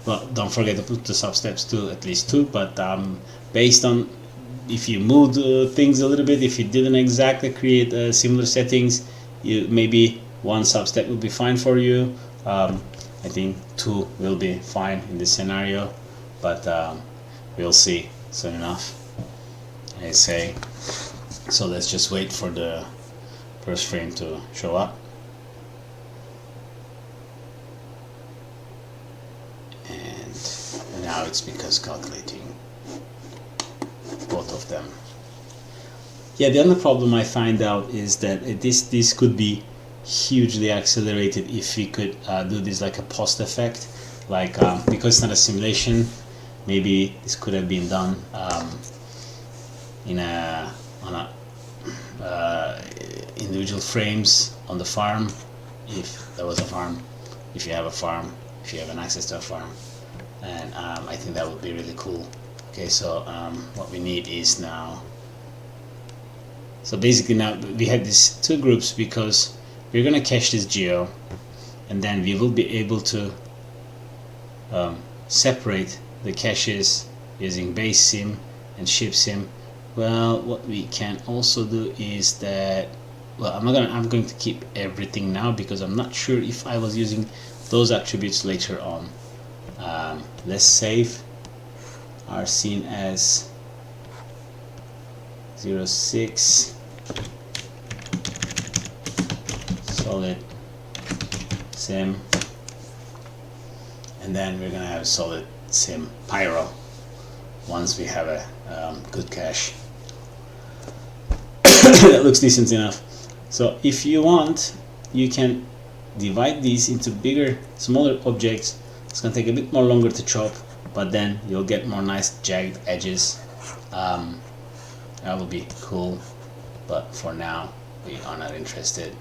well, don't forget to put the substeps to at least 2, but based on if you moved things a little bit, if you didn't exactly create similar settings, you maybe 1 substep will be fine for you. I think 2 will be fine in this scenario, but we'll see soon enough, I say. So let's just wait for the first frame to show up. it's because calculating both of them. Yeah, the other problem I find out is that this could be hugely accelerated if we could do this like a post effect, like because it's not a simulation, maybe this could have been done in a individual frames on the farm, if there was a farm, if you have a farm, if you have an access to a farm, and I think that would be really cool. Okay, so what we need is now, so basically now we have these two groups because we're going to cache this geo, and then we will be able to separate the caches using base sim and ship sim. Well, what we can also do is that, well, I'm going to keep everything now because I'm not sure if I was using those attributes later on. Let's save our scene as 06 solid sim, and then we're gonna have solid sim pyro once we have a good cache. That looks decent enough. So if you want, you can divide these into bigger, smaller objects. It's gonna take a bit more longer to chop, but then you'll get more nice jagged edges. That will be cool, but for now we are not interested.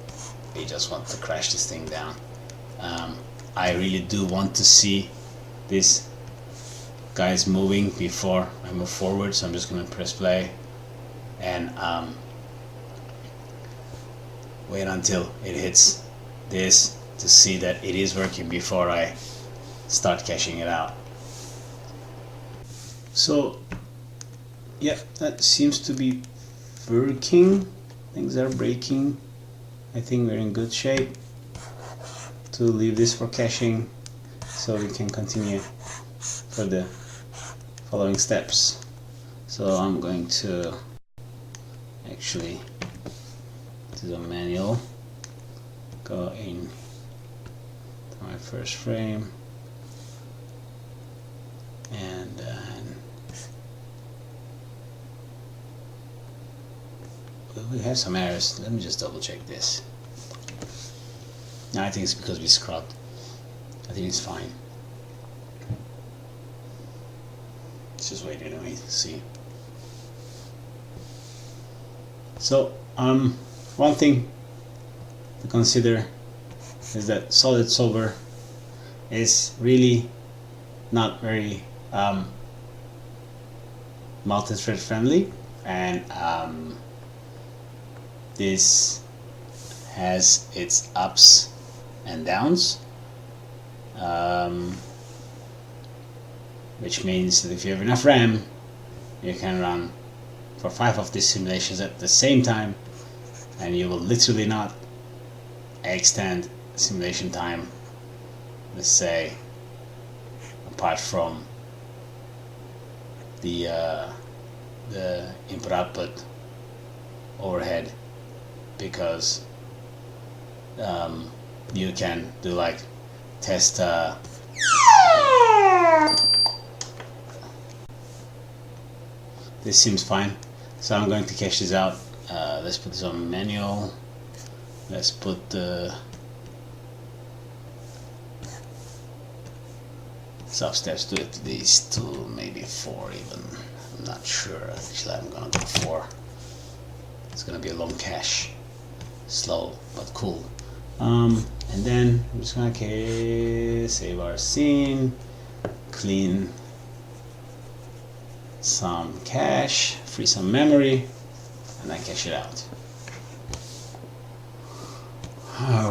We just want to crash this thing down. I really do want to see this guys moving before I move forward, so I'm just gonna press play and wait until it hits this to see that it is working before I start caching it out. So yeah, that seems to be working. Things are breaking. I think we're in good shape to leave this for caching, so we can continue for the following steps. So I'm going to actually do the manual, go in to my first frame, and we have some errors. Let me just double check this. No, I think it's because we scrubbed. I think it's fine. Let's just wait anyway to see. So one thing to consider is that Solid Solver is really not very multi-thread friendly, and this has its ups and downs, which means that if you have enough RAM, you can run for 5 of these simulations at the same time, and you will literally not extend simulation time, let's say, apart from the input-output overhead, because you can do like test this seems fine, so I'm going to cache this out. Let's put this on manual. Let's put the sub-steps to at least 2, maybe 4 even. I'm not sure. Actually, I'm gonna go 4. It's gonna be a long cache. Slow, but cool. And then I'm just gonna save our scene, clean some cache, free some memory, and then cache it out.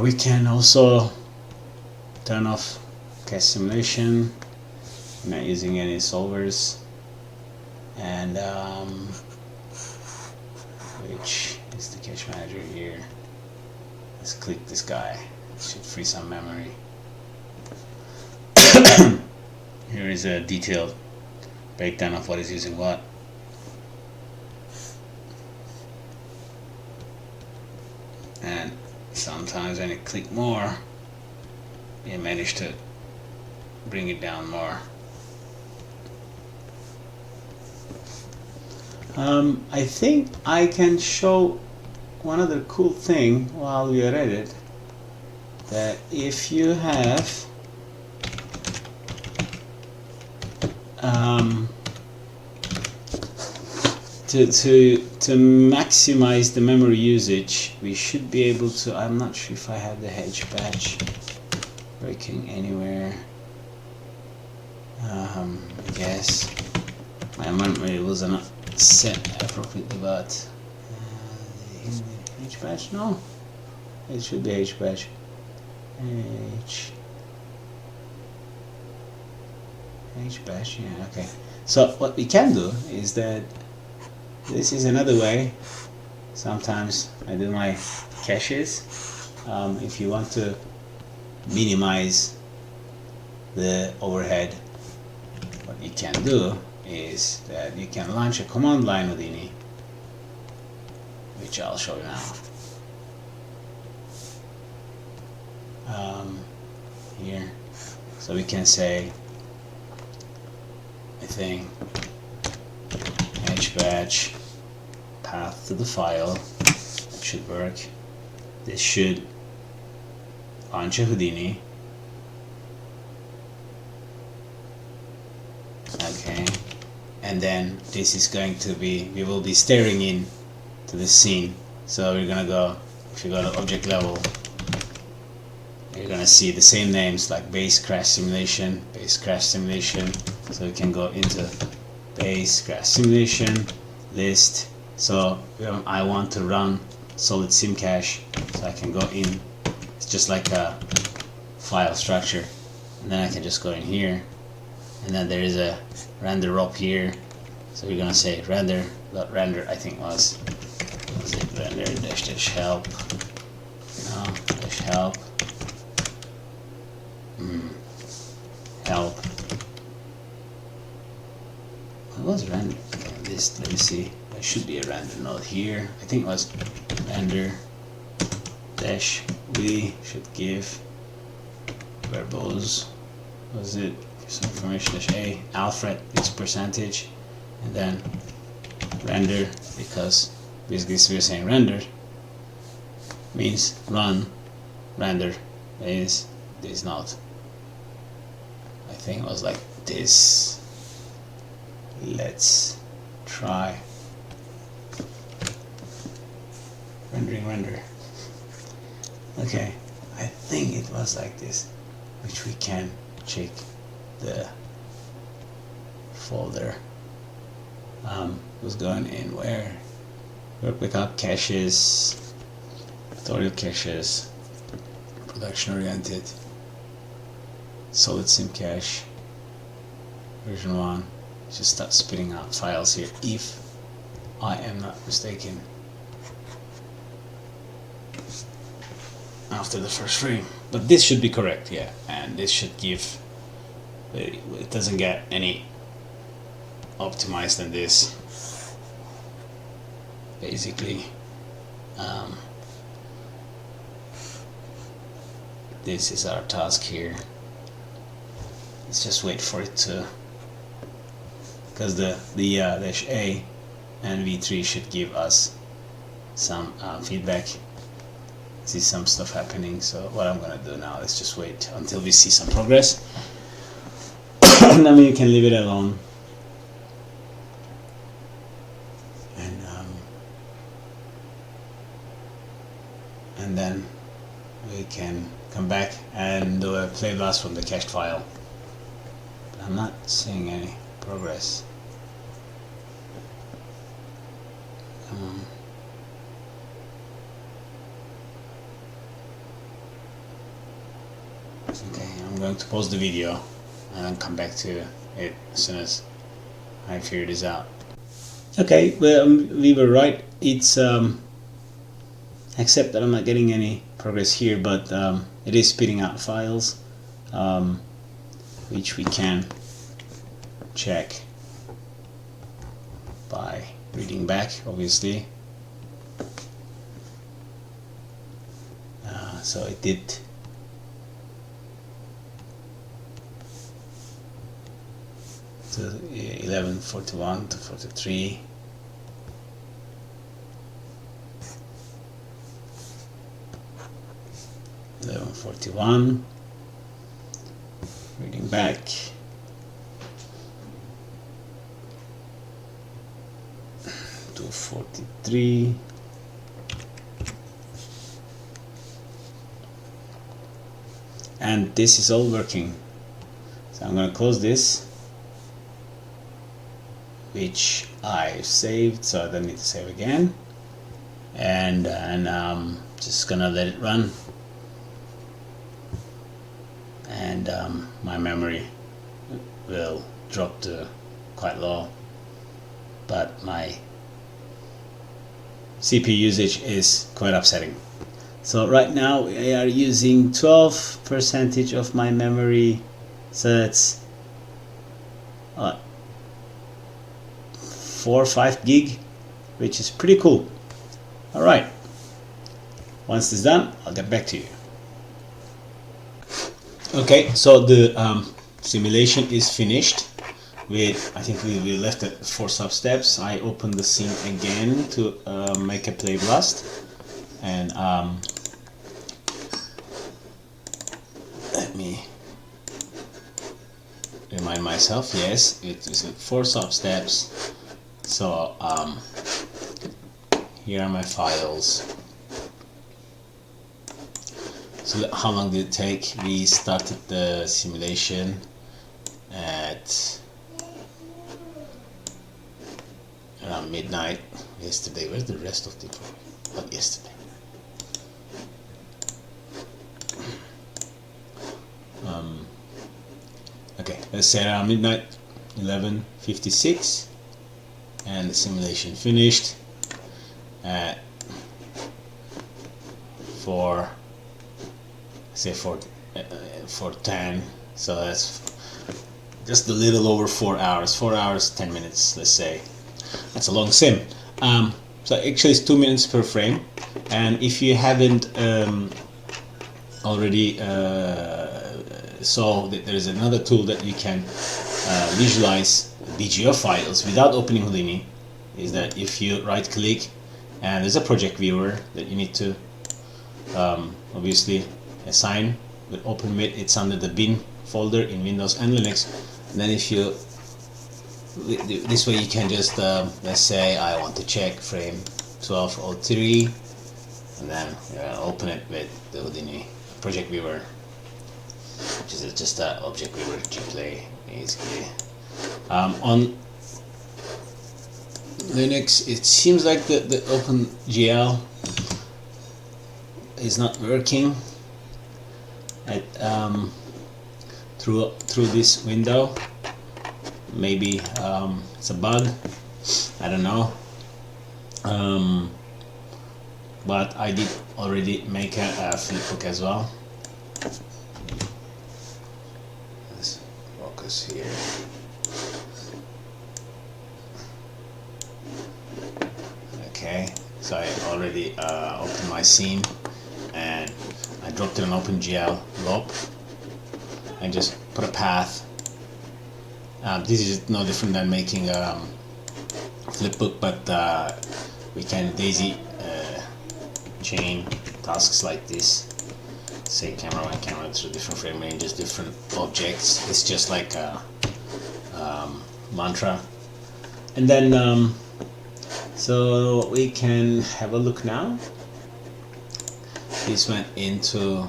We can also turn off cache simulation. I'm not using any solvers, and which is the cache manager here. Let's click this guy. It should free some memory. Here is a detailed breakdown of what is using what. And sometimes when you click more, you manage to bring it down more. I think I can show one other cool thing while we are at it, that if you have to maximize the memory usage, we should be able to, I'm not sure if I have the hedge batch breaking anywhere. I guess my memory was not set appropriately, but H batch, no, it should be H batch. H batch, yeah, okay. So what we can do is that this is another way. Sometimes I do my caches. If you want to minimize the overhead, what you can do is that you can launch a command line Houdini, which I'll show you now. Here, so we can say, I think, batch path to the file. That should work. This should launch a Houdini. Okay, and then this is going to be, we will be staring in to the scene. So we're gonna go, if you go to object level, you're gonna see the same names like base crash simulation, base crash simulation. So we can go into base crash simulation list. So I want to run solid sim cache, so I can go in. It's just like a file structure, and then I can just go in here, and then there is a render up here. So we're gonna say render, I think was it render dash help, no, dash help, help. What was render? Okay, this, let me see. There should be a render node here. I think it was render dash we should give verbose. Was it some information dash a alfred its percentage, and then render, because basically we're saying render means run, render is this node. I think it was like this. Let's try rendering render. Okay, I think it was like this, which we can check the folder. Was going in where? Replica caches, tutorial caches, production oriented, solid sim cache, version 1. Just start spitting out files here, if I am not mistaken, after the first frame. But this should be correct, yeah, and this should give, it doesn't get any optimized than this. Basically, this is our task here. Let's just wait for it to, because the dash A and V3 should give us some feedback. See some stuff happening. So what I'm gonna do now is just wait until we see some progress, and then we can leave it alone. And then we can come back and do a play blast from the cached file. But I'm not seeing any progress. Come on. Okay, I'm going to pause the video and then come back to it as soon as I figure this out. Okay, well, we were right. It's except that I'm not getting any progress here, but it is spitting out files, which we can check by reading back, obviously. So it did to 11:41 to 43. 11:41. Reading back. To 43. And this is all working. So I'm going to close this, which I've saved, so I don't need to save again. And just gonna let it run. And my memory will drop to quite low, but my CPU usage is quite upsetting. So right now we are using 12% of my memory, so that's 4 or 5 gig, which is pretty cool. Alright, once this is done, I'll get back to you. Okay, so the simulation is finished with, I think we left it 4 sub-steps. I opened the scene again to make a play blast, and let me remind myself, yes, it is 4 sub-steps. So here are my files. So how long did it take? We started the simulation at around midnight yesterday. Where's the rest of the program? Not yesterday. Okay, let's say around midnight, 11:56, and the simulation finished at 4:10. So that's just a little over 4 hours. 4 hours 10 minutes, let's say. That's a long sim. So actually it's 2 minutes per frame, and if you haven't already saw that there is another tool that you can visualize BGO files without opening Houdini, is that if you right click and there's a project viewer that you need to obviously assign with OpenMid. It's under the bin folder in Windows and Linux, and then if you this way you can just let's say I want to check frame 12:03, and then open it with the Houdini project viewer, which is just an object viewer Gplay basically. On Linux it seems like the OpenGL is not working at through this window. Maybe it's a bug, I don't know, but I did already make a flipbook as well. Let's focus here. Okay, so I already opened my scene and I dropped it on OpenGL lob and just put a path. This is no different than making a flipbook, but we can daisy chain tasks like this. Say camera 1, camera 2, different frame ranges, different objects. It's just like a mantra. And then so we can have a look now. This went into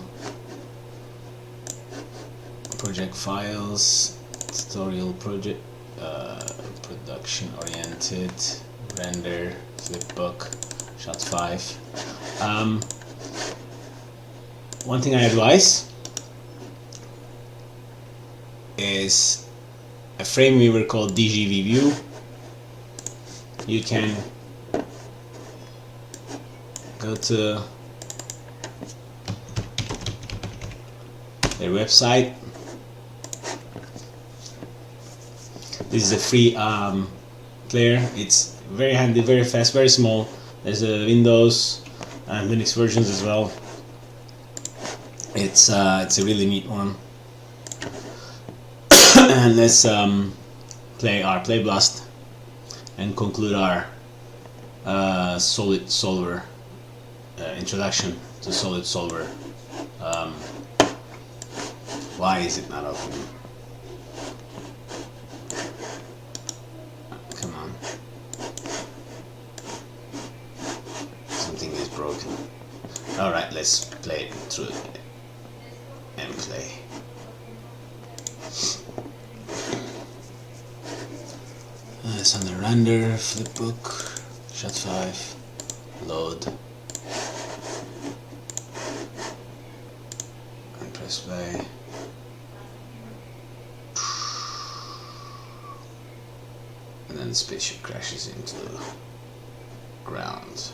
project files, tutorial project, production oriented, render, flipbook, shot 5. One thing I advise is a frame viewer called DGV View. You can go to their website. This is a free player. It's very handy, very fast, very small. There's a Windows and Linux versions as well. It's a really neat one. And let's play our play blast and conclude our Solid Solver introduction to Solid Solver. Why is it not opening? Come on. Something is broken. Alright, let's play it through and play. It's on the render, flipbook, shot 5, load, and press play. And then the spaceship crashes into the ground.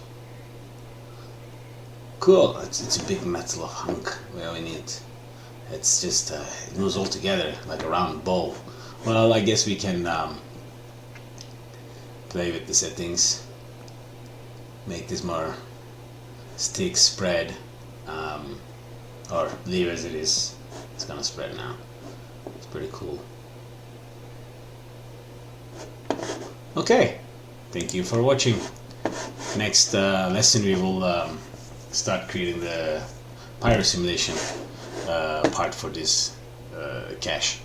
Cool, it's a big metal hunk. We only need, it's just, it moves all together like a round ball. Well, I guess we can play with the settings, make this more stick spread, or leave as it is. It's gonna spread now. It's pretty cool. Okay, thank you for watching. Next lesson we will start creating the pyro simulation part for this cache.